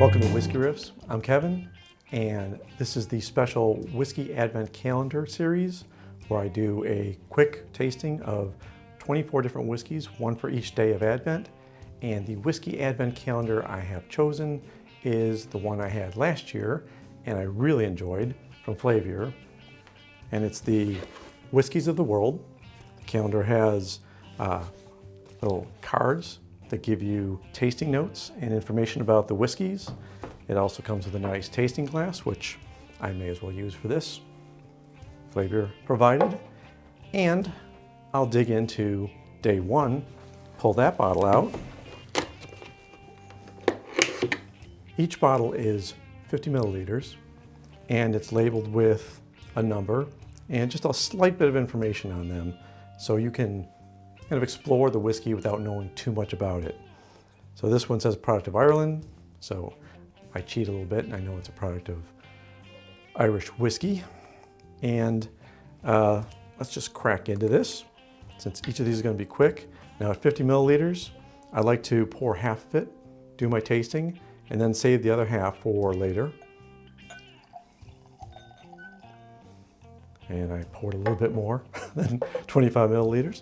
Welcome to Whisky Riffs. I'm Kevin, and this is the special Whisky Advent Calendar series where I do a quick tasting of 24 different whiskeys, one for each day of Advent. And the Whisky Advent Calendar I have chosen is the one I had last year and I really enjoyed from Flaviar. And it's the Whiskies of the World. The calendar has little cards that give you tasting notes and information about the whiskeys. It also comes with a nice tasting glass, which I may as well use for this. Flaviar provided. And I'll dig into day one, pull that bottle out. Each bottle is 50 milliliters and it's labeled with a number and just a slight bit of information on them so you can kind of explore the whiskey without knowing too much about it. So this one says product of Ireland, so I cheat a little bit and I know it's a product of Irish whiskey. And let's just crack into this since each of these is going to be quick. Now at 50 milliliters, I like to pour half of it, do my tasting, and then save the other half for later. And I poured a little bit more than 25 milliliters.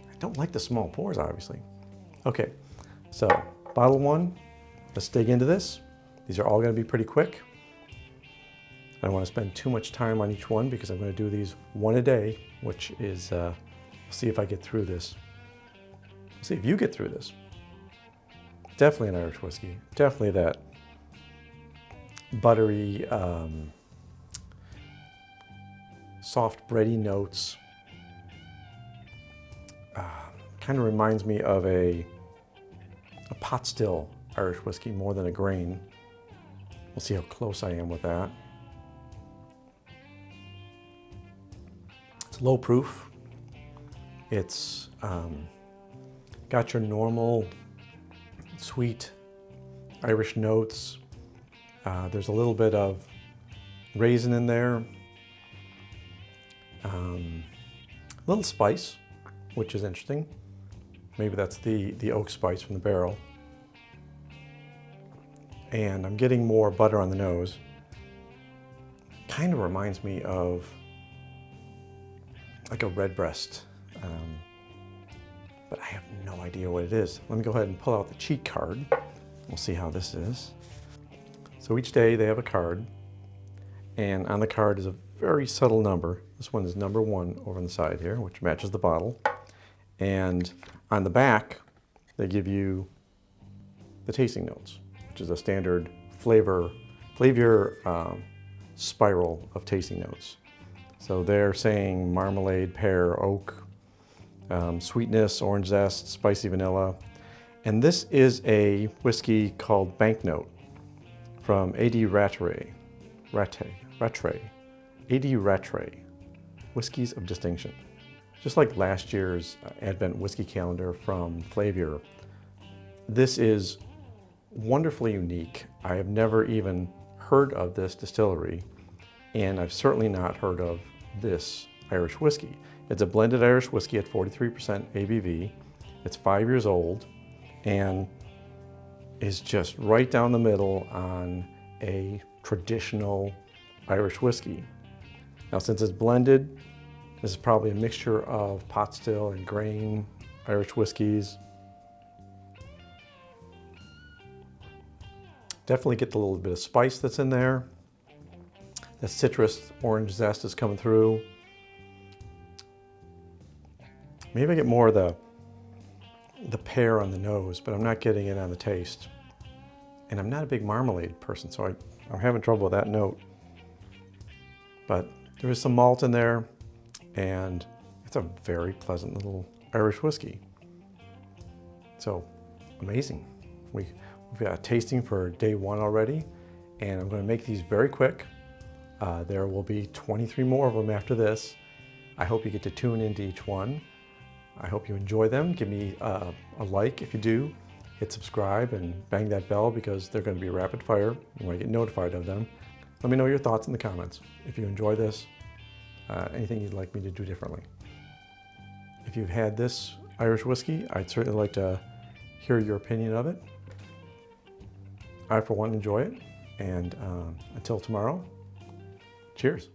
I don't like the small pours, obviously. Okay, so bottle one, let's dig into this. These are all going to be pretty quick. I don't want to spend too much time on each one because I'm going to do these one a day, which is, we'll see if I get through this. We'll see if you get through this. Definitely an Irish whiskey. Definitely that buttery, soft bready notes. Kind of reminds me of a pot still Irish whiskey more than a grain. We'll see how close I am with that. It's low proof. It's got your normal sweet Irish notes. There's a little bit of raisin in there. A little spice, which is interesting. Maybe that's the oak spice from the barrel. And I'm getting more butter on the nose. Kind of reminds me of like a redbreast, but I have no idea what it is. Let me go ahead and pull out the cheat card. We'll see how this is. So each day they have a card, and on the card is a very subtle number. This one is number 1 over on the side here, which matches the bottle. And on the back, they give you the tasting notes, which is a standard Flaviar spiral of tasting notes. So they're saying marmalade, pear, oak, sweetness, orange zest, spicy vanilla. And this is a whiskey called Banknote from A.D. Rattray. A.D. Rattray, Whiskies of Distinction. Just like last year's Advent Whiskey Calendar from Flaviar, this is wonderfully unique. I have never even heard of this distillery, and I've certainly not heard of this Irish whiskey. It's a blended Irish whiskey at 43% ABV. It's 5 years old and is just right down the middle on a traditional Irish whiskey. Now, since it's blended, this is probably a mixture of pot still and grain Irish whiskeys. Definitely get the little bit of spice that's in there. The citrus orange zest is coming through. Maybe I get more of the pear on the nose, but I'm not getting it on the taste. And I'm not a big marmalade person, so I'm having trouble with that note. But there is some malt in there, and it's a very pleasant little Irish whiskey. So amazing. We've got a tasting for day 1 already, and I'm going to make these very quick. There will be 23 more of them after this. I hope you get to tune into each one. I hope you enjoy them. Give me a like if you do. Hit subscribe and bang that bell because they're going to be rapid fire. You want to get notified of them. Let me know your thoughts in the comments. If you enjoy this, anything you'd like me to do differently. If you've had this Irish whiskey, I'd certainly like to hear your opinion of it. I, for one, enjoy it. And until tomorrow, cheers.